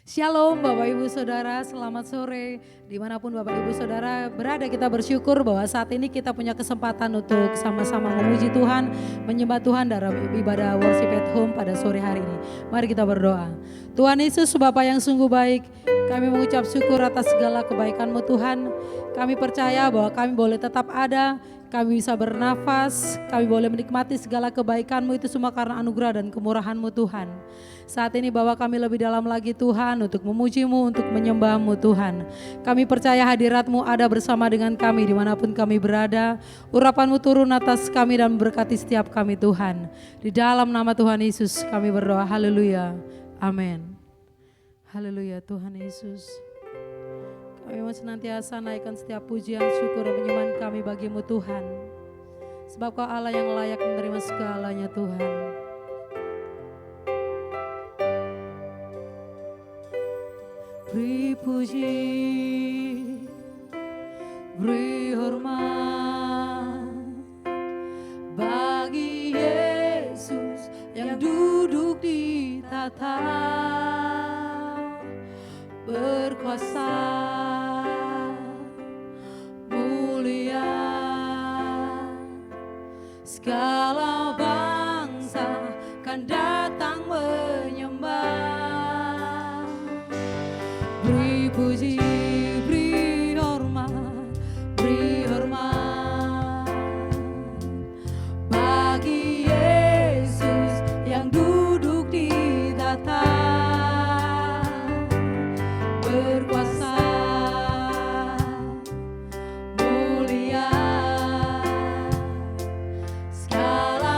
Shalom Bapak Ibu Saudara, selamat sore. Dimanapun Bapak Ibu Saudara berada, kita bersyukur bahwa saat ini kita punya kesempatan untuk sama-sama memuji Tuhan, menyembah Tuhan dalam ibadah worship at home pada sore hari ini. Mari kita berdoa. Tuhan Yesus Bapa yang sungguh baik, kami mengucap syukur atas segala kebaikan-Mu Tuhan. Kami percaya bahwa kami boleh tetap ada, kami bisa bernafas, kami boleh menikmati segala kebaikan-Mu itu semua karena anugerah dan kemurahan-Mu Tuhan. Saat ini Bapa, kami lebih dalam lagi Tuhan untuk memuji-Mu, untuk menyembah-Mu Tuhan. Kami percaya hadirat-Mu ada bersama dengan kami dimanapun kami berada. Urapan-Mu turun atas kami dan memberkati setiap kami Tuhan. Di dalam nama Tuhan Yesus kami berdoa, haleluya, amin. Haleluya Tuhan Yesus. Kami mau senantiasa naikkan setiap pujian, syukur dan penyembahan kami bagi-Mu Tuhan. Sebab Kau Allah yang layak menerima segalanya Tuhan. Beri puji, beri hormat bagi Yesus yang duduk di tahta, berkuasa, mulia, segala bangsa kan datang menyembah. Beri puji, beri hormat bagi Yesus yang duduk di tahta, berkuasa, mulia, segala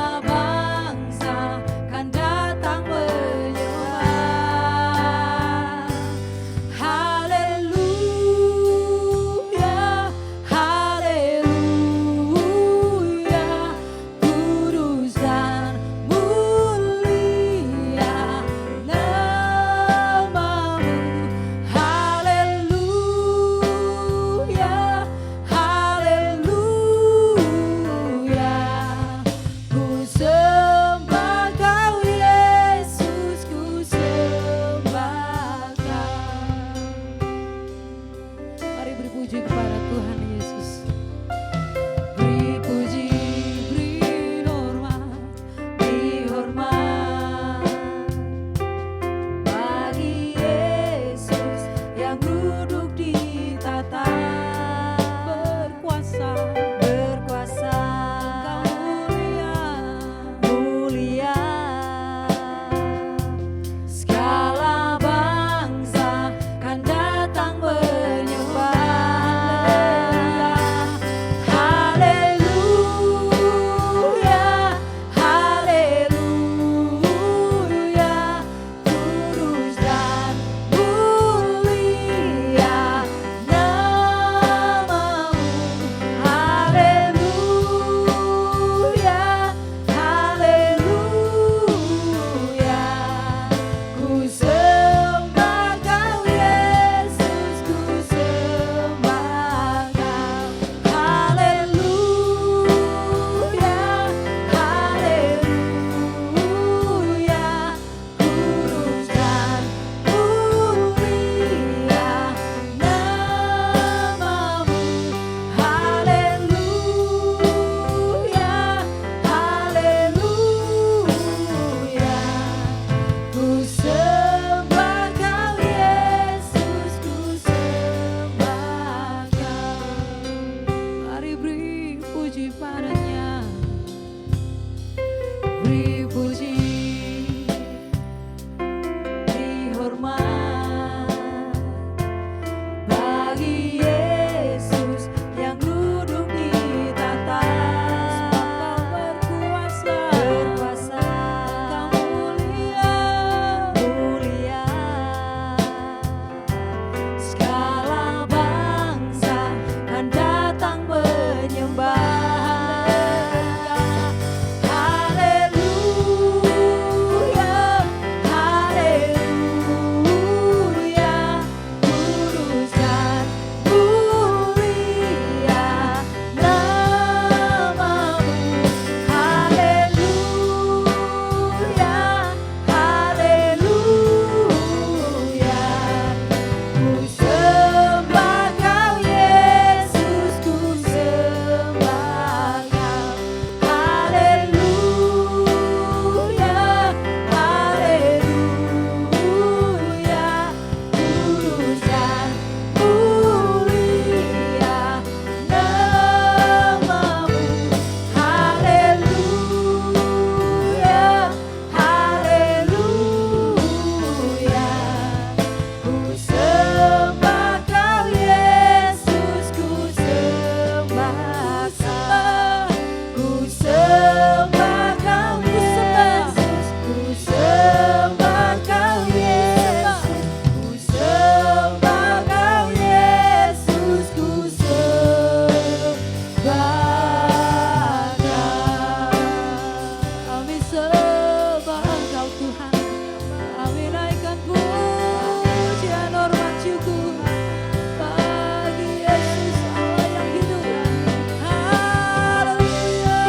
sembah Engkau Tuhan. Kami naikkan pujian hormat syukur bagi Yesus Allah yang hidup. Haleluya.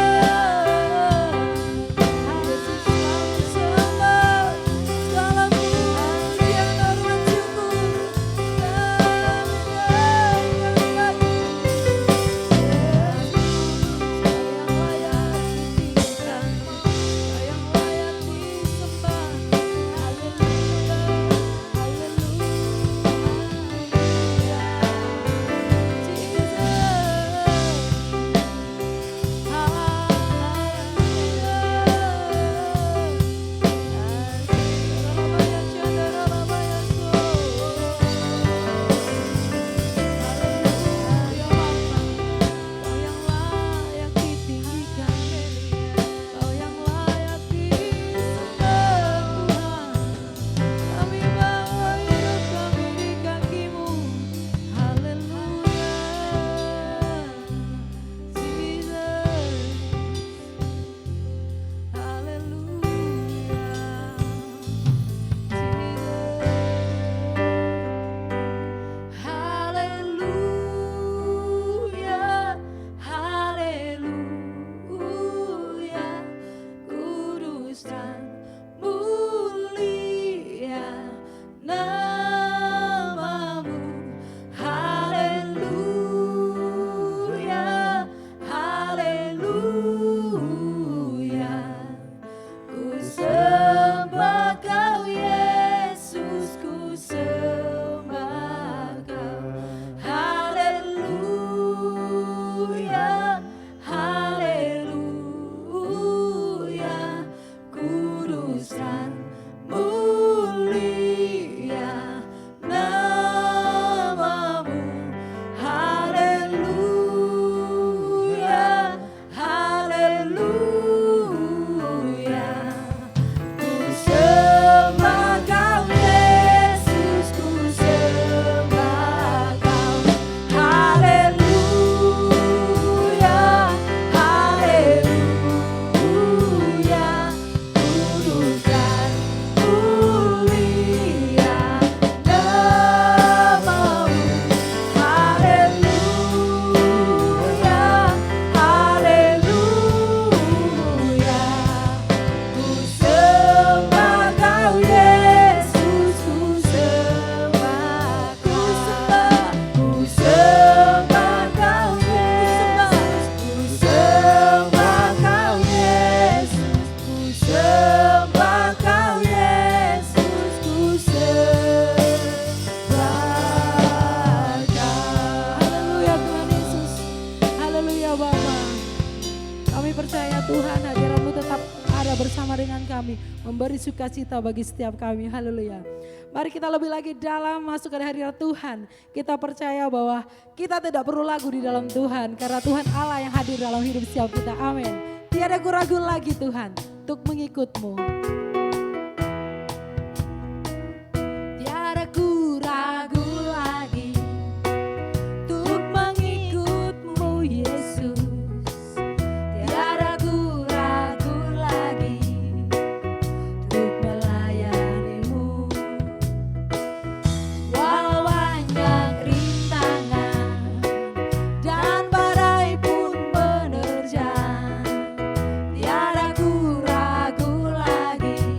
Yesus kami sembah, segala pujian hormat syukur kami naikkan bagi Yesus yang layak ditinggikan, yang layak disembah. Haleluya, haleluya, Kau yang layak ditinggikan, Kau yang layak disembah Tuhan. Kami bawa hidup kami di kaki-Mu. Haleluya, Jesus. Haleluya, Jesus. Haleluya, haleluya, kudus dan mulia nama-Mu. Haleluya, haleluya, ku sembah Kau Yesus, ku sembah Kau. Haleluya, haleluya, kudus dan mulia nama-Mu. Haleluya, haleluya, ku sembah Kau Yesus, ku sembah Kau. Haleluya, haleluya, kudus dan mulia nama-Mu. Haleluya, haleluya, ku sembah Kau Yesus, ku sembah Kau. Ku sembah Kau Yesus, ku sembah Kau Yesus, ku sembah Kau Yesus, ku sembah Kau. Haleluya Tuhan Yesus, haleluya Bapa. Kami percaya Tuhan hadirat-Mu tetap ada bersama dengan kami, memberi sukacita bagi setiap kami. Haleluya. Mari kita lebih lagi dalam masuk ke hadirat Tuhan. Kita percaya bahwa kita tidak perlu lagu di dalam Tuhan, karena Tuhan Allah yang hadir dalam hidup setiap kita. Amin. Tiada ku ragu lagi Tuhan untuk mengikut-Mu. Tiada ku ragu lagi untuk mengikut-Mu Yesus. Tiada ku ragu lagi untuk melayani-Mu. Walau banyak rintangan dan badai pun menerjang, tiada ku ragu lagi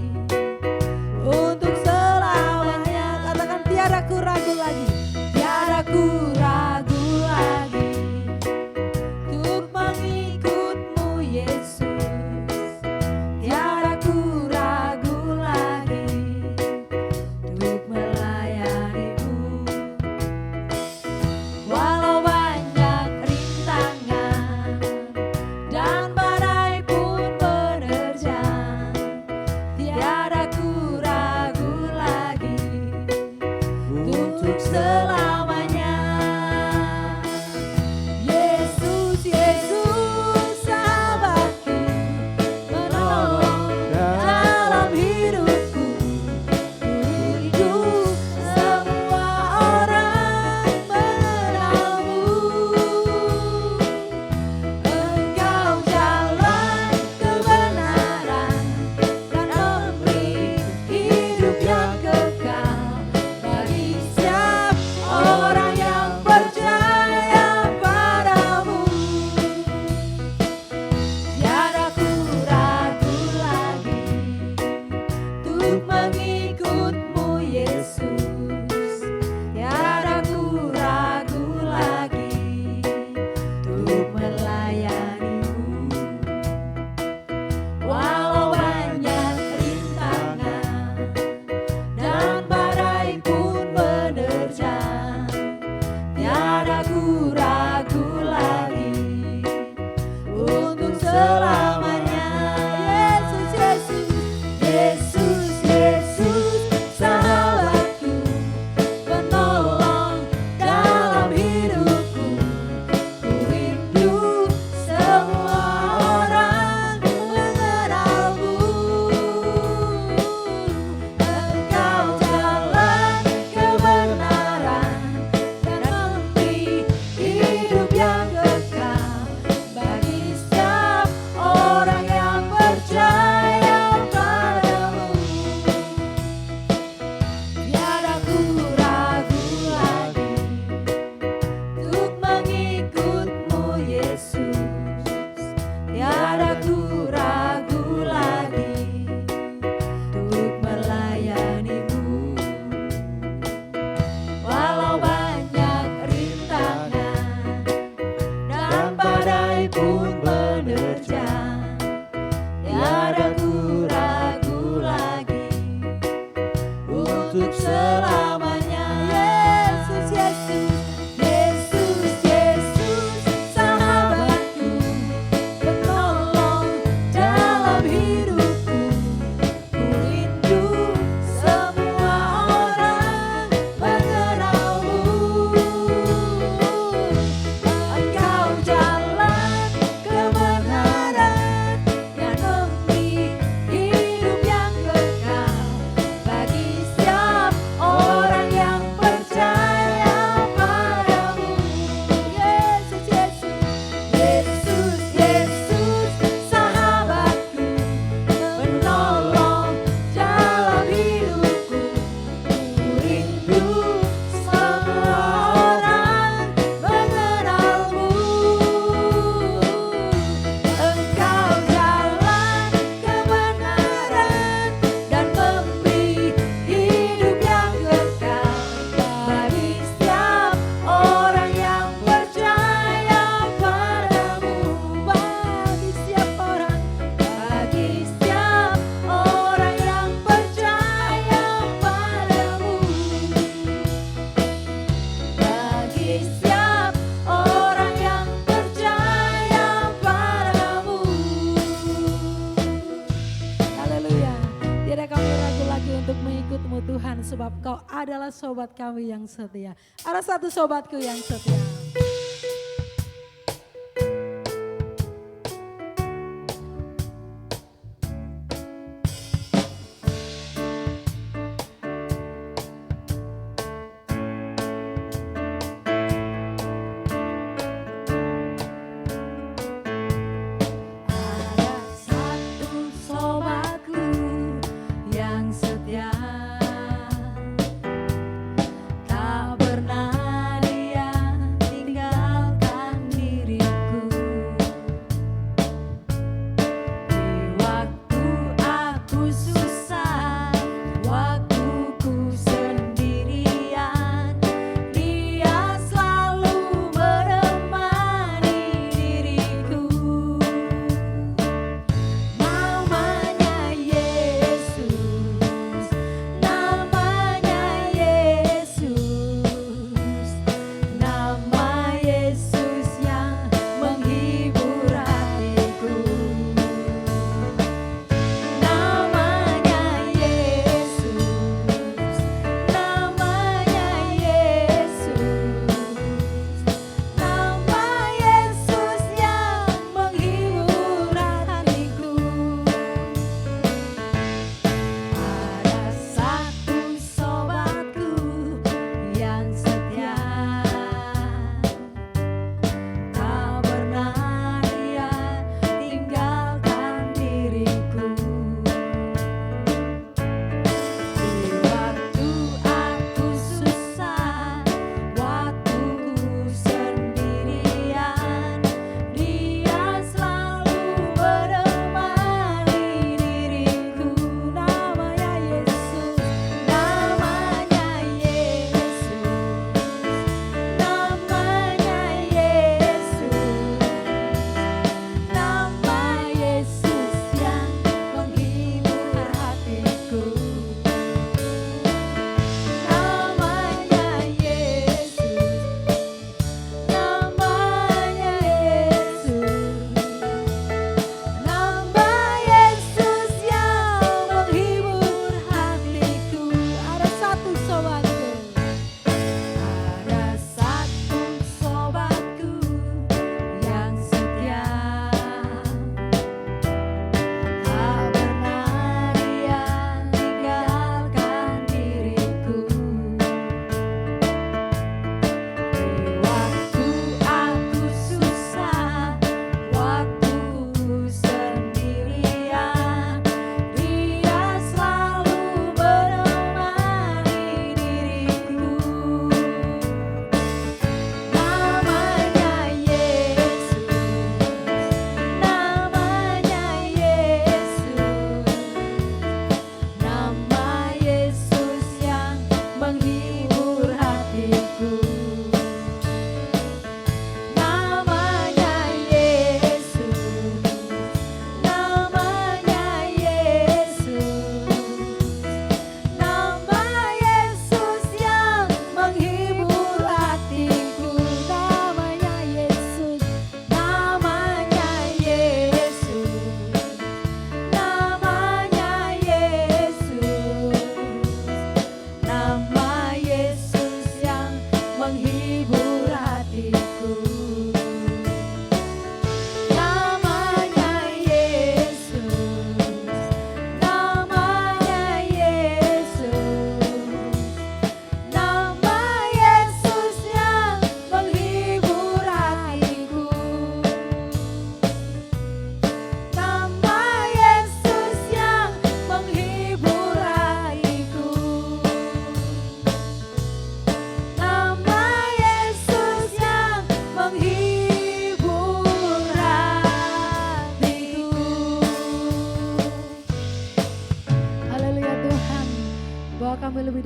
mengikutmu Tuhan, sebab Kau adalah sobat kami yang setia. Ada satu sobatku yang setia.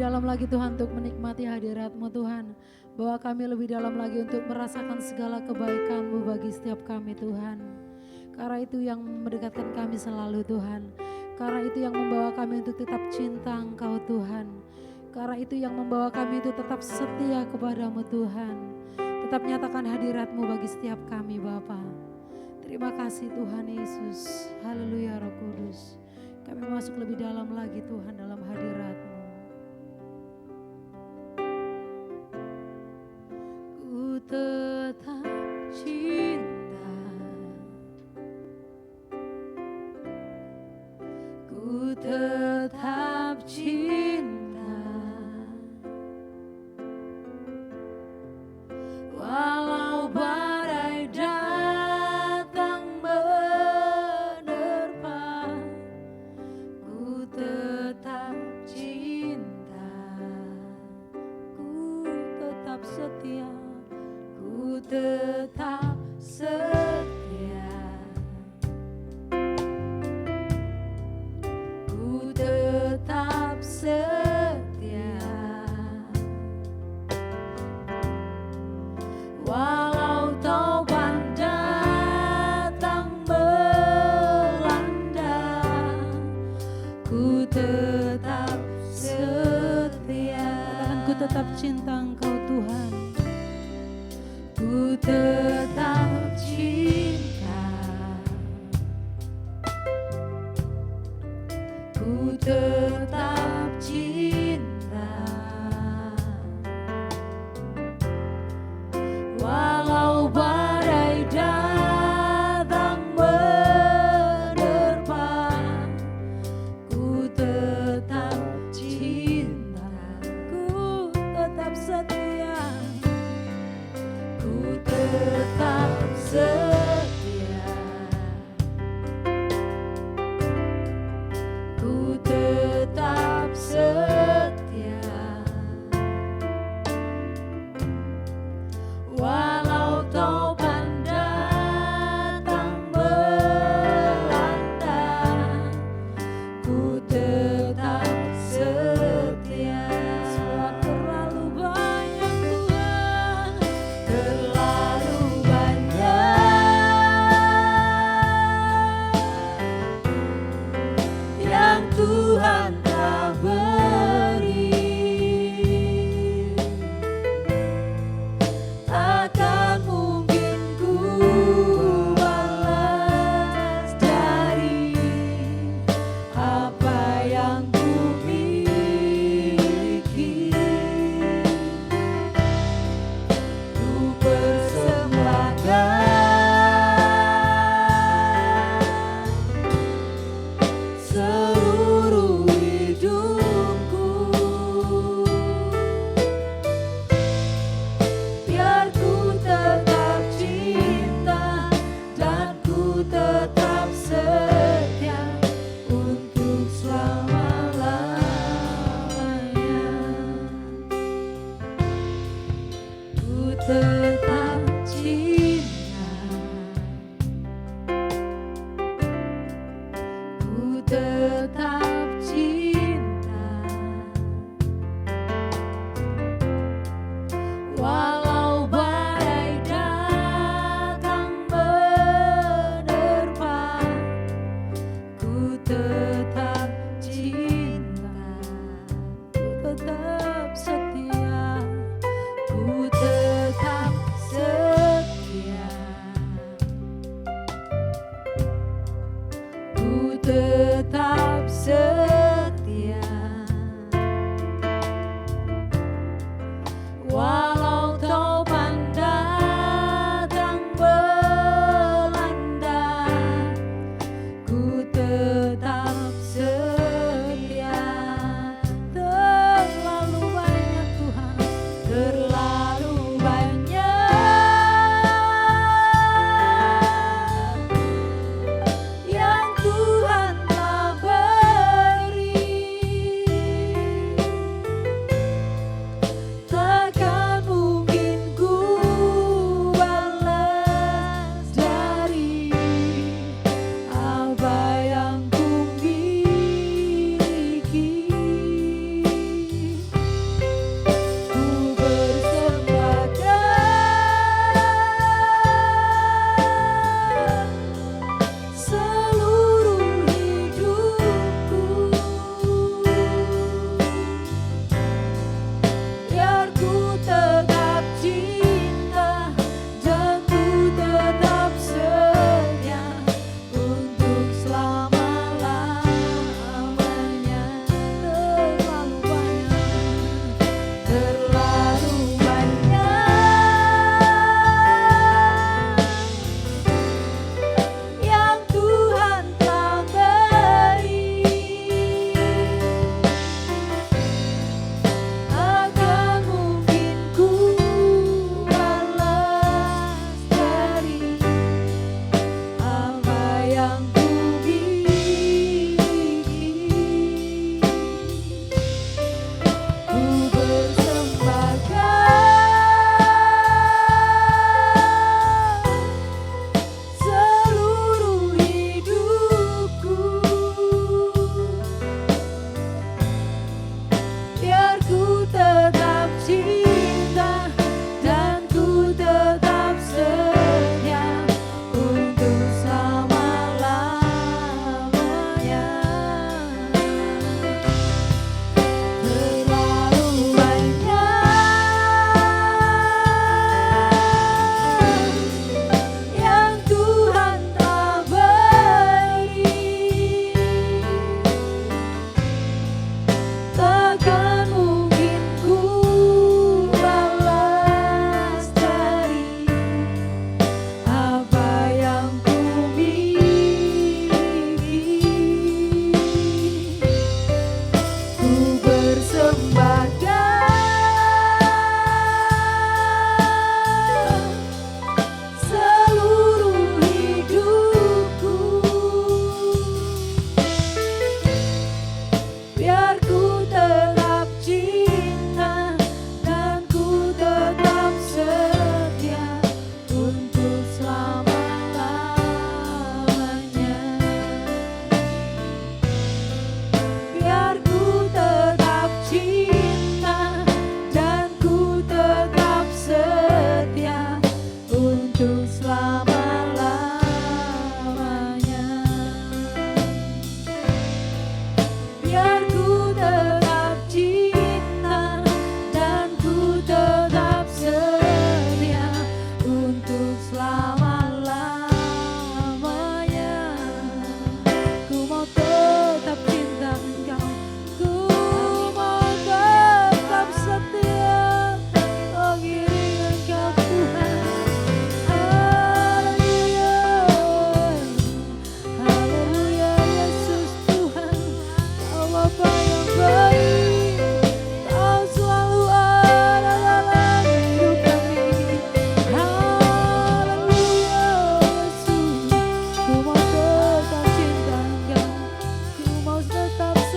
dalam lagi Tuhan untuk menikmati hadirat-Mu Tuhan. Bawa kami lebih dalam lagi untuk merasakan segala kebaikan-Mu bagi setiap kami Tuhan. Karena itu yang mendekatkan kami selalu Tuhan. Karena itu yang membawa kami untuk tetap cinta Engkau Tuhan. Karena itu yang membawa kami untuk tetap setia kepada-Mu Tuhan. Tetap nyatakan hadirat-Mu bagi setiap kami Bapa. Terima kasih Tuhan Yesus. Haleluya Roh Kudus. Kami masuk lebih dalam lagi Tuhan dalam hadirat-Mu. tetap cinta, walau badai datang menerpa, ku tetap cinta, ku tetap setia, ku tetap setia, ku tetap setia, walau topan datang melanda, ku tetap setia. Katakan, ku tetap cinta Engkau Tuhan, ku tetap cinta, ku tetap cinta, walau badai datang menerpa, ku tetap cinta, ku tetap setia, ku tetap setia, ku tetap setia, walau topan datang melanda, ku tetap setia. Sebab terlalu banyak Tuhan, terlalu banyak yang Tuhan telah beri, takkan mungkin ku balas dari apa yang ku miliki. Ku persembahkan seluruh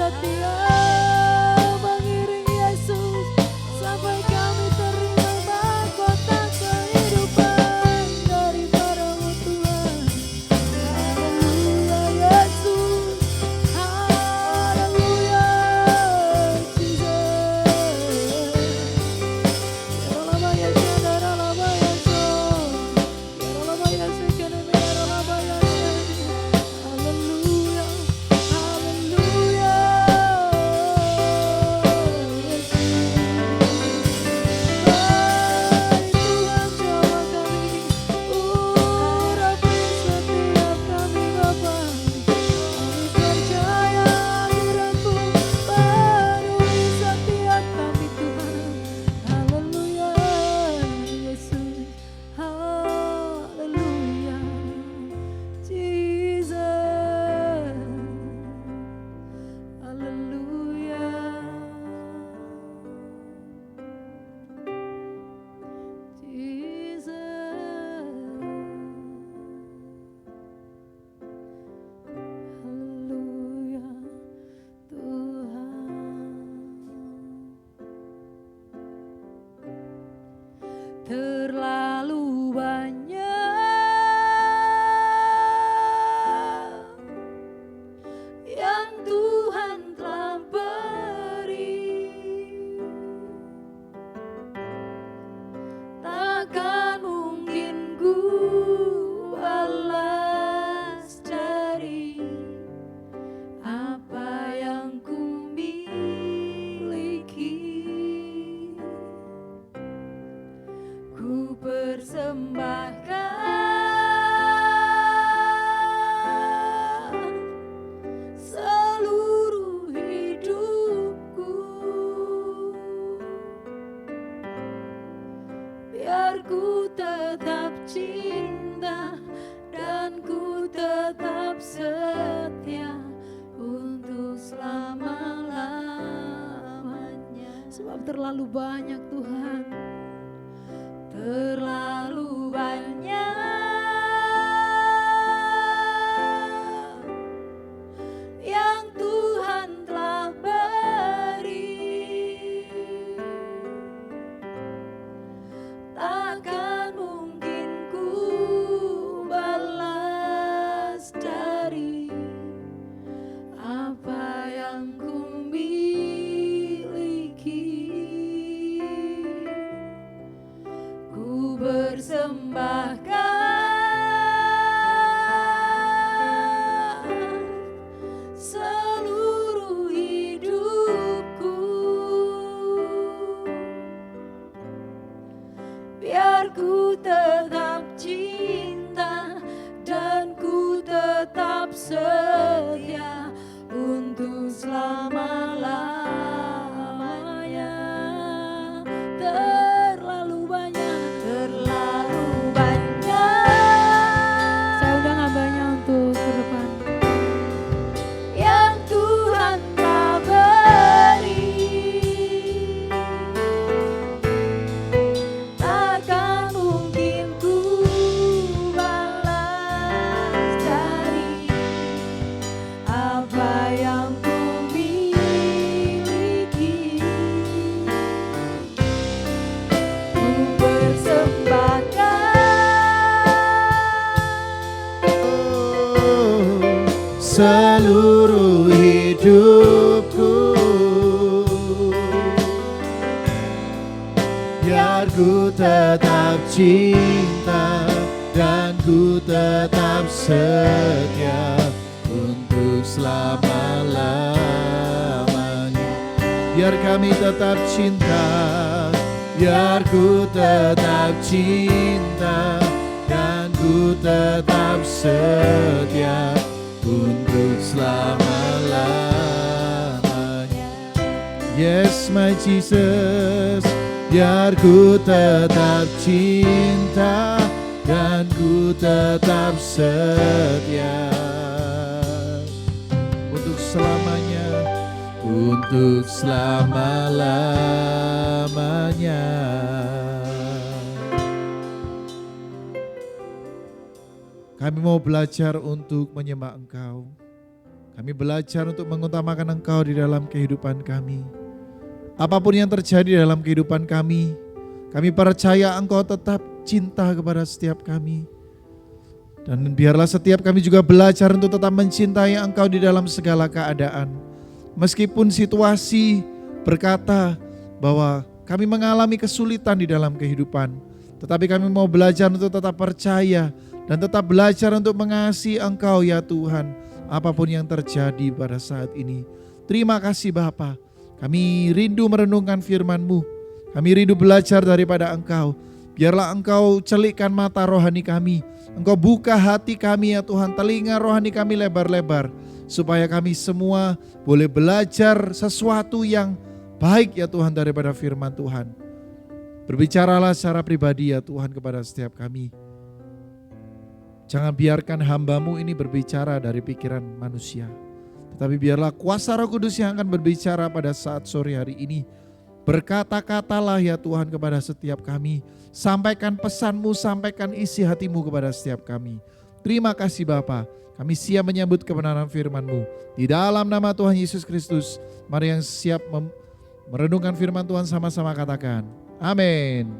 setia mengiring Yesus sampai kami terima mahkota kehidupan daripadamu Tuhan. Haleluya Yesus, haleluya Jesus. Haleluya terlalu banyak yang Tuhan telah beri, takkan mungkin ku balas dari apa yang ku miliki. Ku persembahkan seluruh hidupku, biar ku tetap cinta dan ku tetap setia untuk selama-lamanya. Sebab terlalu banyak Tuhan, terlalu banyak yang Tuhan telah beri, takkan mungkin ku balas dari apa yang ku miliki. Ku persembahkan seluruh hidupku, biar ku tetap cinta dan ku tetap setia untuk selama-lamanya. Terlalu banyak, terlalu banyak. Saya undang hambanya untuk ke depan. Yang Tuhan telah beri, takkan mungkin ku balas dari apa yang ku miliki. Ku persembahkan seluruh hidupku, biar ku tetap cinta dan ku tetap setia untuk selama-lamanya. Biar kami tetap cinta, biar ku tetap cinta dan ku tetap setia untuk selama-lamanya. Yes my Jesus, biar ku tetap cinta dan ku tetap setia untuk selamanya, untuk selama-lamanya. Kami mau belajar untuk menyembah Engkau. Kami belajar untuk mengutamakan Engkau di dalam kehidupan kami. Apapun yang terjadi dalam kehidupan kami percaya Engkau tetap cinta kepada setiap kami. Dan biarlah setiap kami juga belajar untuk tetap mencintai Engkau di dalam segala keadaan. Meskipun situasi berkata bahwa kami mengalami kesulitan di dalam kehidupan, tetapi kami mau belajar untuk tetap percaya dan tetap belajar untuk mengasihi Engkau ya Tuhan, apapun yang terjadi pada saat ini. Terima kasih Bapa. Kami rindu merenungkan firman-Mu. Kami rindu belajar daripada Engkau. Biarlah Engkau celikkan mata rohani kami. Engkau buka hati kami ya Tuhan, telinga rohani kami lebar-lebar, supaya kami semua boleh belajar sesuatu yang baik ya Tuhan daripada firman Tuhan. Berbicaralah secara pribadi ya Tuhan kepada setiap kami. Jangan biarkan hamba-Mu ini berbicara dari pikiran manusia, tetapi biarlah kuasa Roh Kudus yang akan berbicara pada saat sore hari ini. Berkata-katalah ya Tuhan kepada setiap kami. Sampaikan pesan-Mu, sampaikan isi hati-Mu kepada setiap kami. Terima kasih Bapa. Kami siap menyambut kebenaran firman-Mu. Di dalam nama Tuhan Yesus Kristus, mari yang siap merenungkan firman Tuhan sama-sama katakan, amin.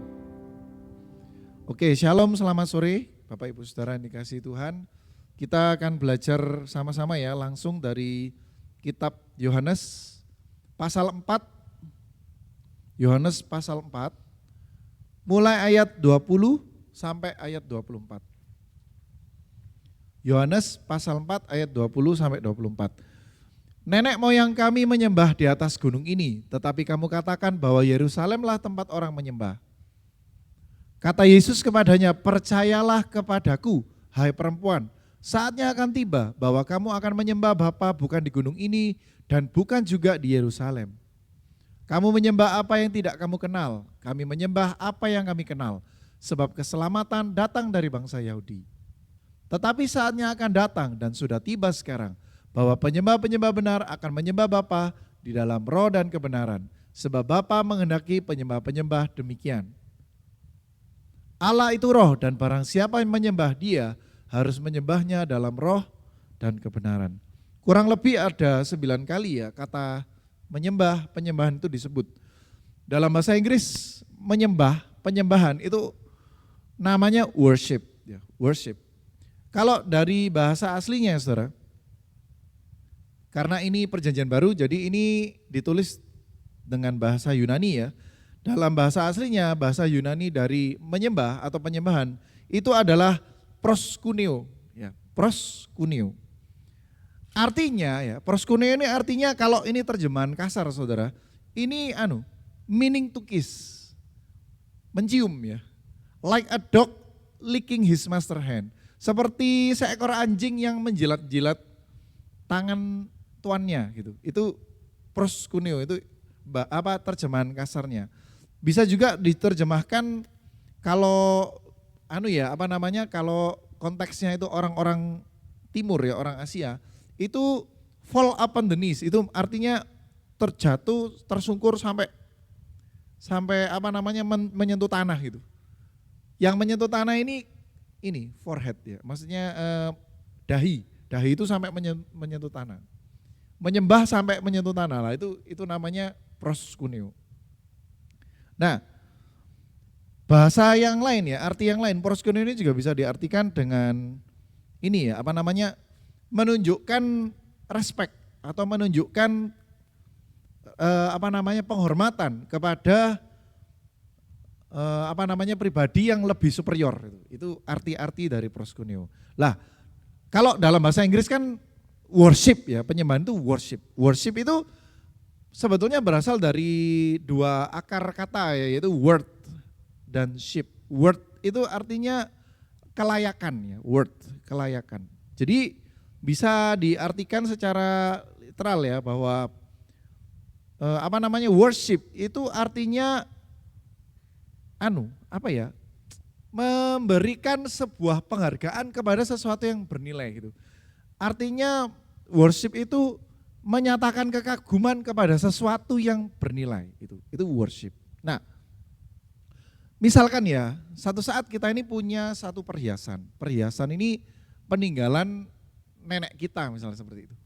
Oke, shalom, selamat sore Bapak Ibu Saudara yang dikasihi Tuhan. Kita akan belajar sama-sama ya, langsung dari kitab Yohanes pasal 4. Yohanes pasal 4, mulai ayat 20 sampai ayat 24. Yohanes pasal 4 ayat 20 sampai 24. Nenek moyang kami menyembah di atas gunung ini, tetapi kamu katakan bahwa Yerusalemlah tempat orang menyembah. Kata Yesus kepadanya, percayalah kepadaku, hai perempuan, saatnya akan tiba bahwa kamu akan menyembah Bapa bukan di gunung ini dan bukan juga di Yerusalem. Kamu menyembah apa yang tidak kamu kenal, kami menyembah apa yang kami kenal, sebab keselamatan datang dari bangsa Yahudi. Tetapi saatnya akan datang dan sudah tiba sekarang, bahwa penyembah-penyembah benar akan menyembah Bapa di dalam roh dan kebenaran, sebab Bapa menghendaki penyembah-penyembah demikian. Allah itu roh dan barang siapa yang menyembah Dia harus menyembahnya dalam roh dan kebenaran. Kurang lebih ada 9 kali ya kata menyembah, penyembahan itu disebut. Dalam bahasa Inggris penyembahan itu namanya worship. Ya, worship. Kalau dari bahasa aslinya saudara, karena ini perjanjian baru jadi ini ditulis dengan bahasa Yunani ya. Dalam bahasa aslinya, bahasa Yunani dari menyembah atau penyembahan itu adalah proskuneo. Ya, proskuneo. Artinya ya, proskuneo ini artinya kalau ini terjemahan kasar saudara, ini meaning to kiss, mencium ya. Like a dog licking his master hand. Seperti seekor anjing yang menjilat-jilat tangan tuannya gitu. Itu proskuneo, itu terjemahan kasarnya. Bisa juga diterjemahkan kalau kalau konteksnya itu orang-orang timur ya, orang Asia, itu fall upon the knees, itu artinya terjatuh, tersungkur sampai menyentuh tanah gitu. Yang menyentuh tanah ini forehead ya, maksudnya dahi itu sampai menyentuh tanah. Menyembah sampai menyentuh tanah lah, itu namanya proskuneo. Nah, bahasa yang lain ya, arti yang lain, proskuneo ini juga bisa diartikan dengan menunjukkan respect atau menunjukkan penghormatan kepada pribadi yang lebih superior. Itu arti-arti dari proskuneo. Lah, kalau dalam bahasa Inggris kan worship ya, penyembahan itu worship. Worship itu sebetulnya berasal dari dua akar kata ya, yaitu word dan ship. Word itu artinya kelayakan ya, word, kelayakan. Jadi bisa diartikan secara literal ya bahwa worship itu artinya memberikan sebuah penghargaan kepada sesuatu yang bernilai gitu. Artinya worship itu menyatakan kekaguman kepada sesuatu yang bernilai, itu worship. Nah, misalkan ya, satu saat kita ini punya satu perhiasan ini peninggalan nenek kita misalnya seperti itu.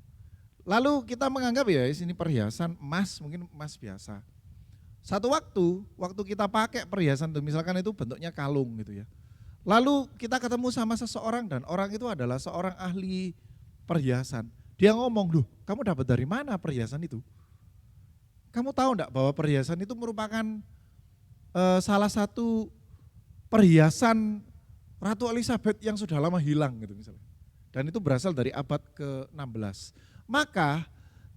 Lalu kita menganggap ya ini perhiasan emas, mungkin emas biasa. Satu waktu kita pakai perhiasan itu, misalkan itu bentuknya kalung gitu ya. Lalu kita ketemu sama seseorang dan orang itu adalah seorang ahli perhiasan. Dia ngomong, "Duh, kamu dapat dari mana perhiasan itu? Kamu tahu enggak bahwa perhiasan itu merupakan salah satu perhiasan Ratu Elizabeth yang sudah lama hilang gitu misalnya. Dan itu berasal dari abad ke-16. Maka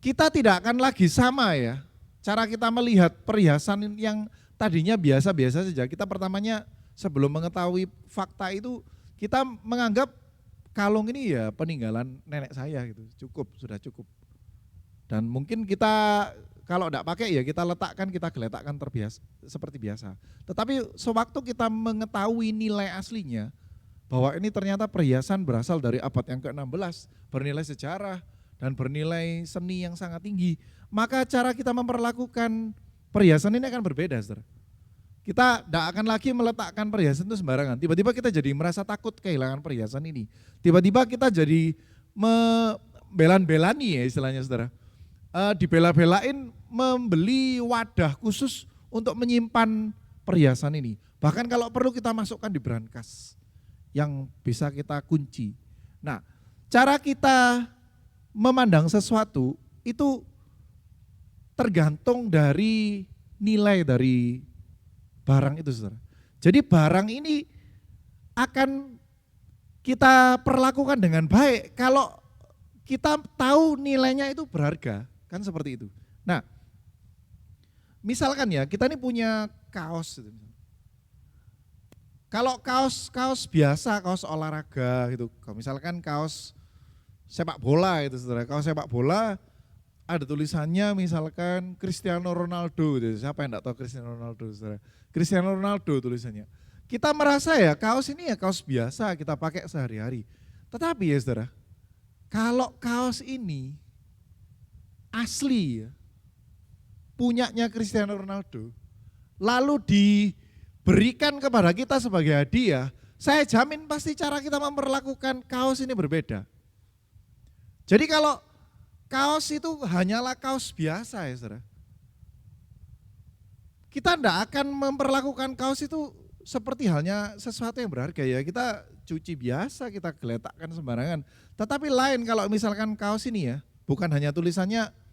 kita tidak akan lagi sama ya, cara kita melihat perhiasan yang tadinya biasa-biasa saja. Kita pertamanya sebelum mengetahui fakta itu, kita menganggap kalung ini ya peninggalan nenek saya gitu, sudah cukup. Dan mungkin kita kalau tidak pakai ya kita letakkan, kita geletakkan seperti biasa. Tetapi sewaktu kita mengetahui nilai aslinya, bahwa ini ternyata perhiasan berasal dari abad yang ke-16, bernilai sejarah dan bernilai seni yang sangat tinggi, maka cara kita memperlakukan perhiasan ini akan berbeda, saudara. Kita tidak akan lagi meletakkan perhiasan itu sembarangan. Tiba-tiba kita jadi merasa takut kehilangan perhiasan ini. Tiba-tiba kita jadi belan-belani ya istilahnya, saudara. Dibela-belain membeli wadah khusus untuk menyimpan perhiasan ini. Bahkan kalau perlu kita masukkan di brankas yang bisa kita kunci. Nah, cara kita memandang sesuatu itu tergantung dari nilai dari barang itu, saudara. Jadi barang ini akan kita perlakukan dengan baik kalau kita tahu nilainya itu berharga. Kan seperti itu. Nah, misalkan ya kita ini punya kaos. Kalau kaos biasa, kaos olahraga gitu. Kalau misalkan kaos sepak bola itu, saudara. Kaos sepak bola ada tulisannya misalkan Cristiano Ronaldo gitu. Siapa yang enggak tahu Cristiano Ronaldo, saudara? Cristiano Ronaldo tulisannya. Kita merasa ya kaos ini ya kaos biasa kita pakai sehari-hari. Tetapi ya saudara, kalau kaos ini asli ya, punyanya Cristiano Ronaldo, lalu diberikan kepada kita sebagai hadiah, saya jamin pasti cara kita memperlakukan kaos ini berbeda. Jadi kalau kaos itu hanyalah kaos biasa ya saudara, kita tidak akan memperlakukan kaos itu seperti halnya sesuatu yang berharga ya. Kita cuci biasa, kita geletakkan sembarangan. Tetapi lain kalau misalkan kaos ini ya, bukan hanya tulisannya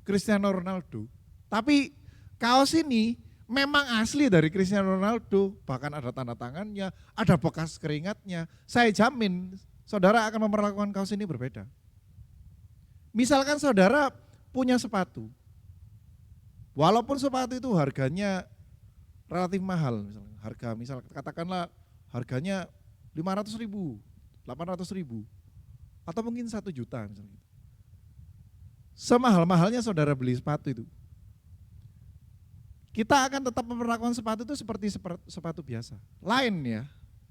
Cristiano Ronaldo, tapi kaos ini memang asli dari Cristiano Ronaldo, bahkan ada tanda tangannya, ada bekas keringatnya. Saya jamin saudara akan memperlakukan kaos ini berbeda. Misalkan saudara punya sepatu, walaupun sepatu itu harganya relatif mahal, misal katakanlah harganya 500.000, 800.000, atau mungkin 1 juta misalnya. Semahal-mahalnya saudara beli sepatu itu, kita akan tetap memperlakukan sepatu itu seperti sepatu biasa. Lain ya,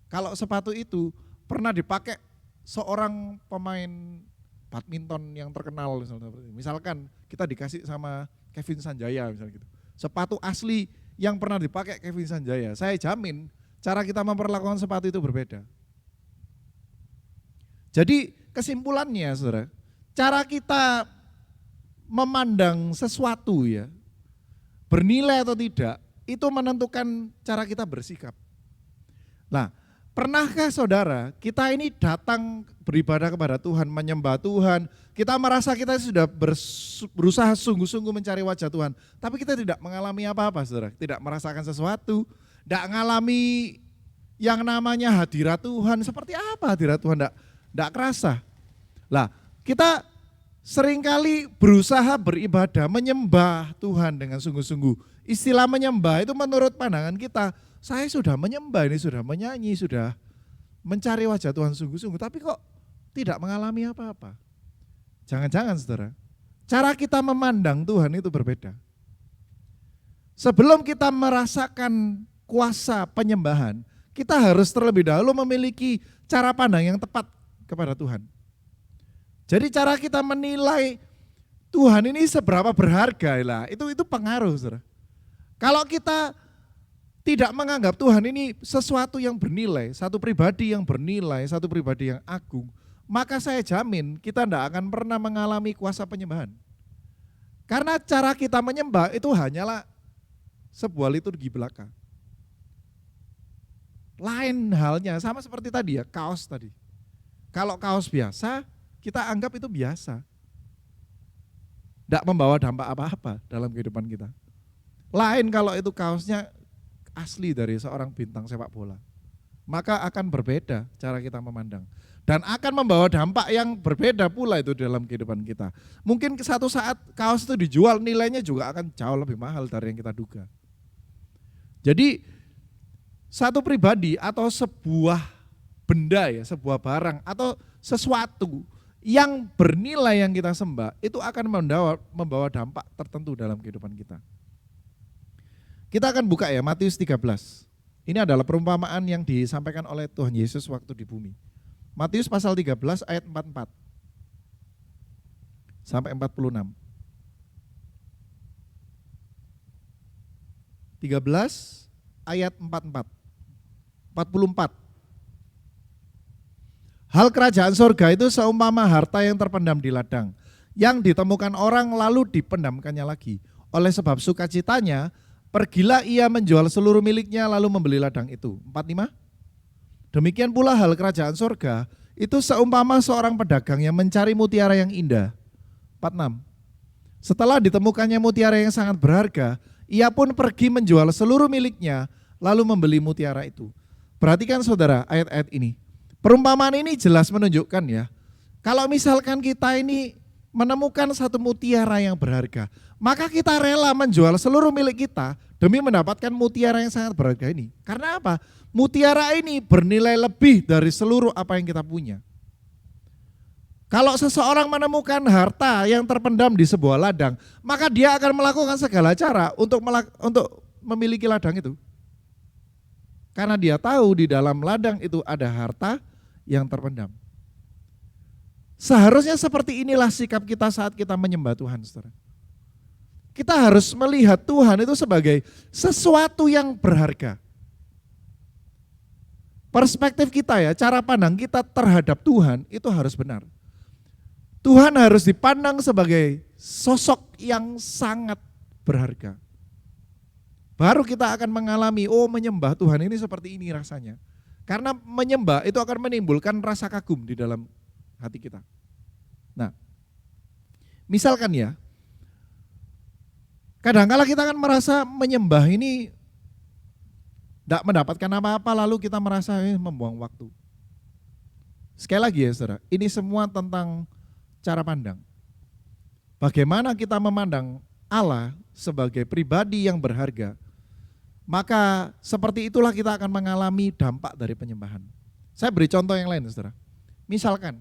kalau sepatu itu pernah dipakai seorang pemain badminton yang terkenal, misalkan kita dikasih sama Kevin Sanjaya misalnya gitu, sepatu asli yang pernah dipakai Kevin Sanjaya, saya jamin cara kita memperlakukan sepatu itu berbeda. Jadi kesimpulannya saudara, cara kita memandang sesuatu ya, bernilai atau tidak, itu menentukan cara kita bersikap. Nah, pernahkah saudara kita ini datang beribadah kepada Tuhan, menyembah Tuhan, kita merasa kita sudah berusaha sungguh-sungguh mencari wajah Tuhan, tapi kita tidak mengalami apa-apa saudara, tidak merasakan sesuatu, tidak mengalami yang namanya hadirat Tuhan. Seperti apa hadirat Tuhan? Tidak kerasa. Lah, kita seringkali berusaha beribadah, menyembah Tuhan dengan sungguh-sungguh. Istilah menyembah itu menurut pandangan kita, saya sudah menyembah, ini sudah menyanyi, sudah mencari wajah Tuhan sungguh-sungguh, tapi kok tidak mengalami apa-apa. Jangan-jangan saudara, cara kita memandang Tuhan itu berbeda. Sebelum kita merasakan kuasa penyembahan, kita harus terlebih dahulu memiliki cara pandang yang tepat kepada Tuhan. Jadi cara kita menilai Tuhan ini seberapa berharga lah, itu pengaruh saudara. Kalau kita tidak menganggap Tuhan ini sesuatu yang bernilai, satu pribadi yang bernilai, satu pribadi yang agung, maka saya jamin kita tidak akan pernah mengalami kuasa penyembahan. Karena cara kita menyembah itu hanyalah sebuah liturgi belaka. Lain halnya, sama seperti tadi ya, kaos tadi. Kalau kaos biasa, kita anggap itu biasa. Tidak membawa dampak apa-apa dalam kehidupan kita. Lain kalau itu kaosnya asli dari seorang bintang sepak bola. Maka akan berbeda cara kita memandang. Dan akan membawa dampak yang berbeda pula itu dalam kehidupan kita. Mungkin satu saat kaos itu dijual, nilainya juga akan jauh lebih mahal dari yang kita duga. Jadi satu pribadi atau sebuah benda ya, sebuah barang atau sesuatu yang bernilai yang kita sembah itu akan membawa dampak tertentu dalam kehidupan kita. Kita akan buka ya Matius 13. Ini adalah perumpamaan yang disampaikan oleh Tuhan Yesus waktu di bumi. Matius pasal 13 ayat 44 sampai 46. 13 ayat 44. Hal kerajaan sorga itu seumpama harta yang terpendam di ladang, yang ditemukan orang lalu dipendamkannya lagi. Oleh sebab sukacitanya, pergilah ia menjual seluruh miliknya lalu membeli ladang itu. 45. Demikian pula hal kerajaan sorga itu seumpama seorang pedagang yang mencari mutiara yang indah. 46. Setelah ditemukannya mutiara yang sangat berharga, ia pun pergi menjual seluruh miliknya lalu membeli mutiara itu. Perhatikan saudara ayat-ayat ini. Perumpamaan ini jelas menunjukkan ya, kalau misalkan kita ini menemukan satu mutiara yang berharga, maka kita rela menjual seluruh milik kita demi mendapatkan mutiara yang sangat berharga ini. Karena apa? Mutiara ini bernilai lebih dari seluruh apa yang kita punya. Kalau seseorang menemukan harta yang terpendam di sebuah ladang, maka dia akan melakukan segala cara untuk memiliki ladang itu. Karena dia tahu di dalam ladang itu ada harta yang terpendam. Seharusnya seperti inilah sikap kita saat kita menyembah Tuhan, saudara. Kita harus melihat Tuhan itu sebagai sesuatu yang berharga. Perspektif kita ya, cara pandang kita terhadap Tuhan itu harus benar. Tuhan harus dipandang sebagai sosok yang sangat berharga. Baru kita akan mengalami, menyembah Tuhan ini seperti ini rasanya. Karena menyembah itu akan menimbulkan rasa kagum di dalam hati kita. Nah, misalkan ya, kadang-kala kita kan merasa menyembah ini tidak mendapatkan apa-apa lalu kita merasa membuang waktu. Sekali lagi ya saudara, ini semua tentang cara pandang. Bagaimana kita memandang Allah sebagai pribadi yang berharga, maka seperti itulah kita akan mengalami dampak dari penyembahan. Saya beri contoh yang lain, saudara. Misalkan,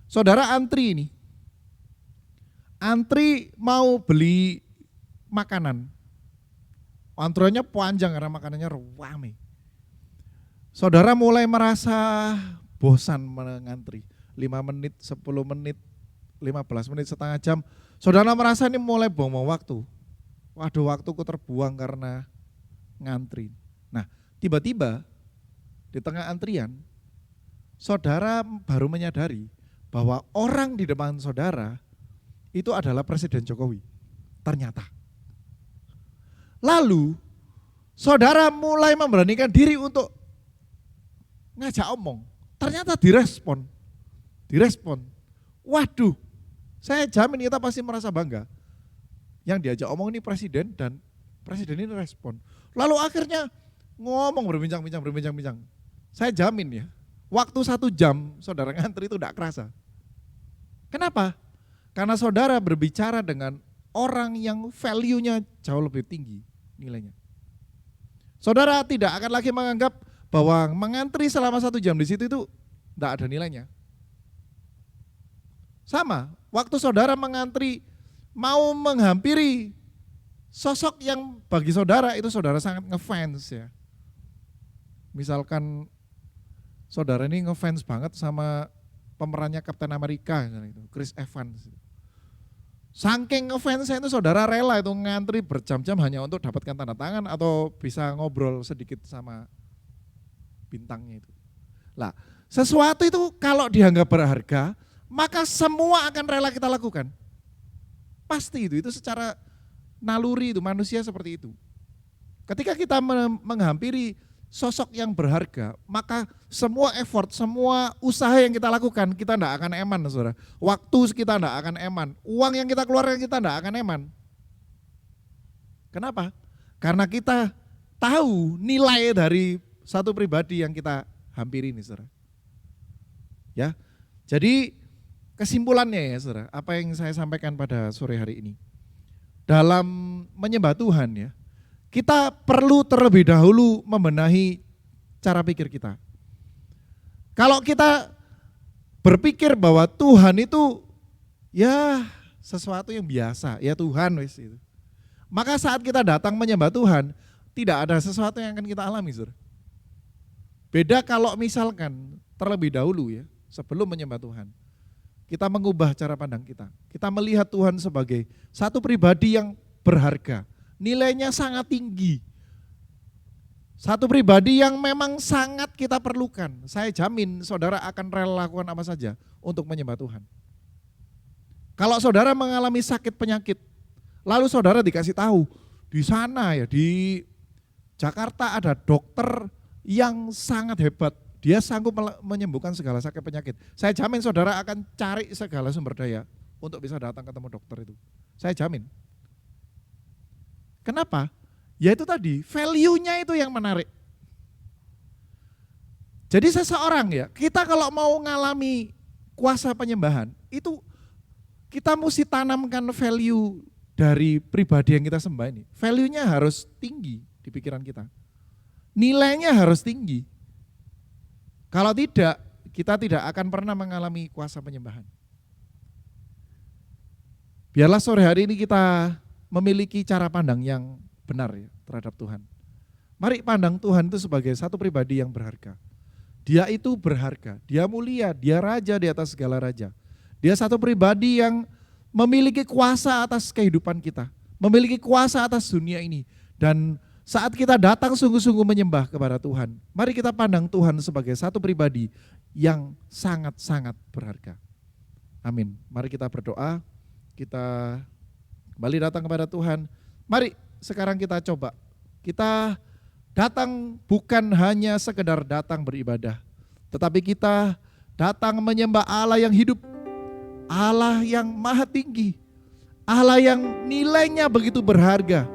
saudara antri mau beli makanan. Antriannya panjang karena makanannya rame. Saudara mulai merasa bosan mengantri. 5 menit, 10 menit, 15 menit, setengah jam. Saudara merasa ini mulai buang-buang waktu. Waduh, waktuku terbuang karena ngantri. Nah, tiba-tiba di tengah antrian, saudara baru menyadari bahwa orang di depan saudara itu adalah Presiden Jokowi. Ternyata. Lalu, saudara mulai memberanikan diri untuk ngajak omong. Ternyata direspon. Waduh, saya jamin kita pasti merasa bangga. Yang diajak omong ini presiden dan presiden ini respon. Lalu akhirnya ngomong berbincang. Saya jamin ya, waktu 1 jam saudara ngantri itu tidak kerasa. Kenapa? Karena saudara berbicara dengan orang yang value-nya jauh lebih tinggi nilainya. Saudara tidak akan lagi menganggap bahwa mengantri selama 1 jam di situ itu tidak ada nilainya. Sama, waktu saudara mengantri mau menghampiri sosok yang bagi saudara itu saudara sangat ngefans ya. Misalkan saudara ini ngefans banget sama pemerannya Captain America itu, Chris Evans. Saking ngefansnya itu saudara rela itu ngantri berjam-jam hanya untuk dapatkan tanda tangan atau bisa ngobrol sedikit sama bintangnya itu. Lah, Sesuatu itu kalau dianggap berharga, maka semua akan rela kita lakukan. Pasti itu secara naluri itu manusia seperti itu. Ketika kita menghampiri sosok yang berharga, maka semua effort, semua usaha yang kita lakukan, kita tidak akan eman, saudara. Waktu kita tidak akan eman, uang yang kita keluarkan kita tidak akan eman. Kenapa? Karena kita tahu nilai dari satu pribadi yang kita hampiri ini, saudara. Ya, jadi kesimpulannya ya, saudara, apa yang saya sampaikan pada sore hari ini, dalam menyembah Tuhan ya, kita perlu terlebih dahulu membenahi cara pikir kita. Kalau kita berpikir bahwa Tuhan itu ya sesuatu yang biasa, ya Tuhan wes itu. Maka saat kita datang menyembah Tuhan, tidak ada sesuatu yang akan kita alami, saudara. Beda kalau misalkan terlebih dahulu ya, sebelum menyembah Tuhan, kita mengubah cara pandang kita. Kita melihat Tuhan sebagai satu pribadi yang berharga, nilainya sangat tinggi. Satu pribadi yang memang sangat kita perlukan. Saya jamin saudara akan rela lakukan apa saja untuk menyembah Tuhan. Kalau saudara mengalami sakit penyakit, lalu saudara dikasih tahu, di sana ya, di Jakarta ada dokter yang sangat hebat. Dia sanggup menyembuhkan segala sakit penyakit. Saya jamin saudara akan cari segala sumber daya untuk bisa datang ketemu dokter itu. Saya jamin. Kenapa? Ya itu tadi, value-nya itu yang menarik. Jadi seseorang ya, kita kalau mau ngalami kuasa penyembahan, itu kita mesti tanamkan value dari pribadi yang kita sembah ini. Value-nya harus tinggi di pikiran kita. Nilainya harus tinggi. Kalau tidak, kita tidak akan pernah mengalami kuasa penyembahan. Biarlah sore hari ini kita memiliki cara pandang yang benar ya terhadap Tuhan. Mari pandang Tuhan itu sebagai satu pribadi yang berharga. Dia itu berharga, dia mulia, dia raja di atas segala raja. Dia satu pribadi yang memiliki kuasa atas kehidupan kita, memiliki kuasa atas dunia ini. Dan saat kita datang sungguh-sungguh menyembah kepada Tuhan, mari kita pandang Tuhan sebagai satu pribadi yang sangat-sangat berharga. Amin. Mari kita berdoa, kita kembali datang kepada Tuhan. Mari sekarang kita coba, kita datang bukan hanya sekedar datang beribadah, tetapi kita datang menyembah Allah yang hidup, Allah yang maha tinggi, Allah yang nilainya begitu berharga.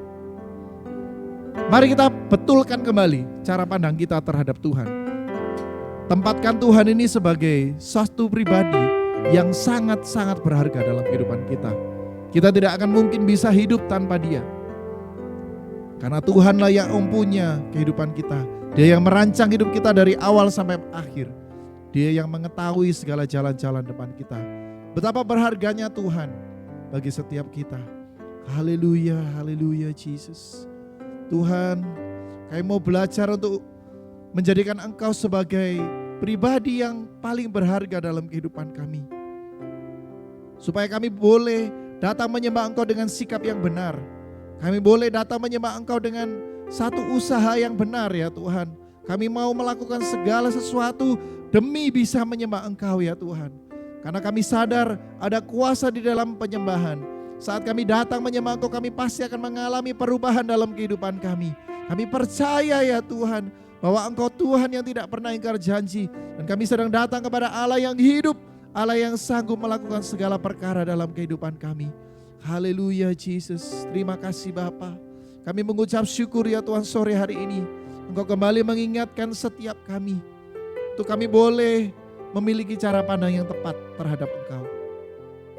Mari kita betulkan kembali cara pandang kita terhadap Tuhan. Tempatkan Tuhan ini sebagai satu pribadi yang sangat-sangat berharga dalam kehidupan kita. Kita tidak akan mungkin bisa hidup tanpa Dia. Karena Tuhanlah yang mempunyai kehidupan kita. Dia yang merancang hidup kita dari awal sampai akhir. Dia yang mengetahui segala jalan-jalan depan kita. Betapa berharganya Tuhan bagi setiap kita. Haleluya, haleluya Jesus. Tuhan, kami mau belajar untuk menjadikan Engkau sebagai pribadi yang paling berharga dalam kehidupan kami. Supaya kami boleh datang menyembah Engkau dengan sikap yang benar. Kami boleh datang menyembah Engkau dengan satu usaha yang benar ya Tuhan. Kami mau melakukan segala sesuatu demi bisa menyembah Engkau ya Tuhan. Karena kami sadar ada kuasa di dalam penyembahan. Saat kami datang menyembah Engkau, kami pasti akan mengalami perubahan dalam kehidupan kami. Kami percaya ya Tuhan, bahwa Engkau Tuhan yang tidak pernah ingkar janji. Dan kami sedang datang kepada Allah yang hidup, Allah yang sanggup melakukan segala perkara dalam kehidupan kami. Haleluya Jesus, terima kasih Bapa. Kami mengucap syukur ya Tuhan sore hari ini. Engkau kembali mengingatkan setiap kami. Untuk kami boleh memiliki cara pandang yang tepat terhadap Engkau.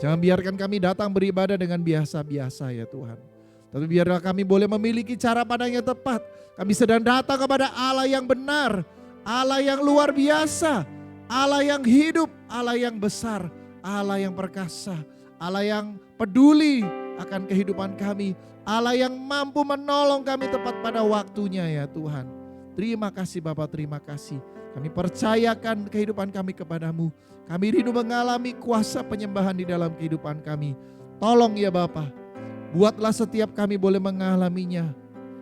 Jangan biarkan kami datang beribadah dengan biasa-biasa ya Tuhan. Tapi biarlah kami boleh memiliki cara pandang yang tepat. Kami sedang datang kepada Allah yang benar, Allah yang luar biasa, Allah yang hidup, Allah yang besar, Allah yang perkasa, Allah yang peduli akan kehidupan kami, Allah yang mampu menolong kami tepat pada waktunya ya Tuhan. Terima kasih Bapa, terima kasih. Kami percayakan kehidupan kami kepadamu. Kami rindu mengalami kuasa penyembahan di dalam kehidupan kami. Tolong ya Bapa, buatlah setiap kami boleh mengalaminya.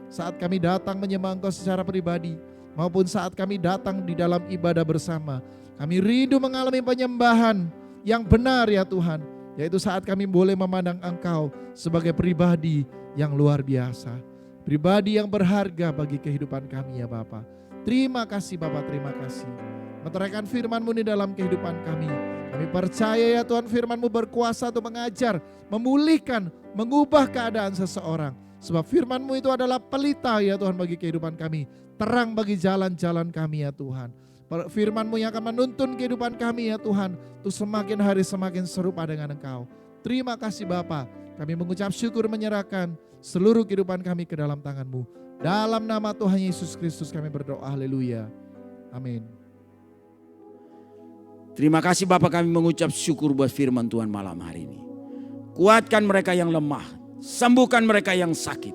Saat kami datang menyembah Engkau secara pribadi, maupun saat kami datang di dalam ibadah bersama. Kami rindu mengalami penyembahan yang benar ya Tuhan. Yaitu saat kami boleh memandang Engkau sebagai pribadi yang luar biasa. Pribadi yang berharga bagi kehidupan kami ya Bapa. Terima kasih Bapa, terima kasih. Meteraikan firman-Mu di dalam kehidupan kami. Kami percaya ya Tuhan, firman-Mu berkuasa untuk mengajar, memulihkan, mengubah keadaan seseorang. Sebab firman-Mu itu adalah pelita ya Tuhan bagi kehidupan kami. Terang bagi jalan-jalan kami ya Tuhan. Firman-Mu yang akan menuntun kehidupan kami ya Tuhan. Untuk semakin hari semakin serupa dengan Engkau. Terima kasih Bapa. Kami mengucap syukur menyerahkan seluruh kehidupan kami ke dalam tangan-Mu. Dalam nama Tuhan Yesus Kristus kami berdoa. Haleluya. Amin. Terima kasih Bapak, kami mengucap syukur buat firman Tuhan malam hari ini. Kuatkan mereka yang lemah, sembuhkan mereka yang sakit.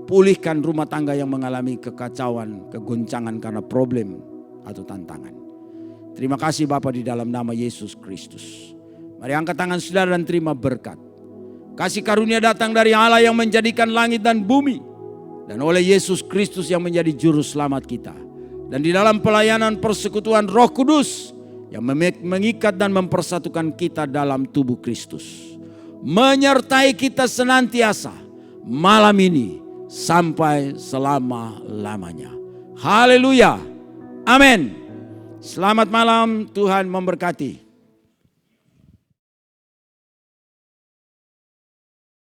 Pulihkan rumah tangga yang mengalami kekacauan, kegoncangan karena problem atau tantangan. Terima kasih Bapak di dalam nama Yesus Kristus. Mari angkat tangan saudara dan terima berkat. Kasih karunia datang dari Allah yang menjadikan langit dan bumi. Dan oleh Yesus Kristus yang menjadi juru selamat kita. Dan di dalam pelayanan persekutuan Roh Kudus yang mengikat dan mempersatukan kita dalam tubuh Kristus. Menyertai kita senantiasa malam ini sampai selama-lamanya. Haleluya. Amin. Selamat malam, Tuhan memberkati.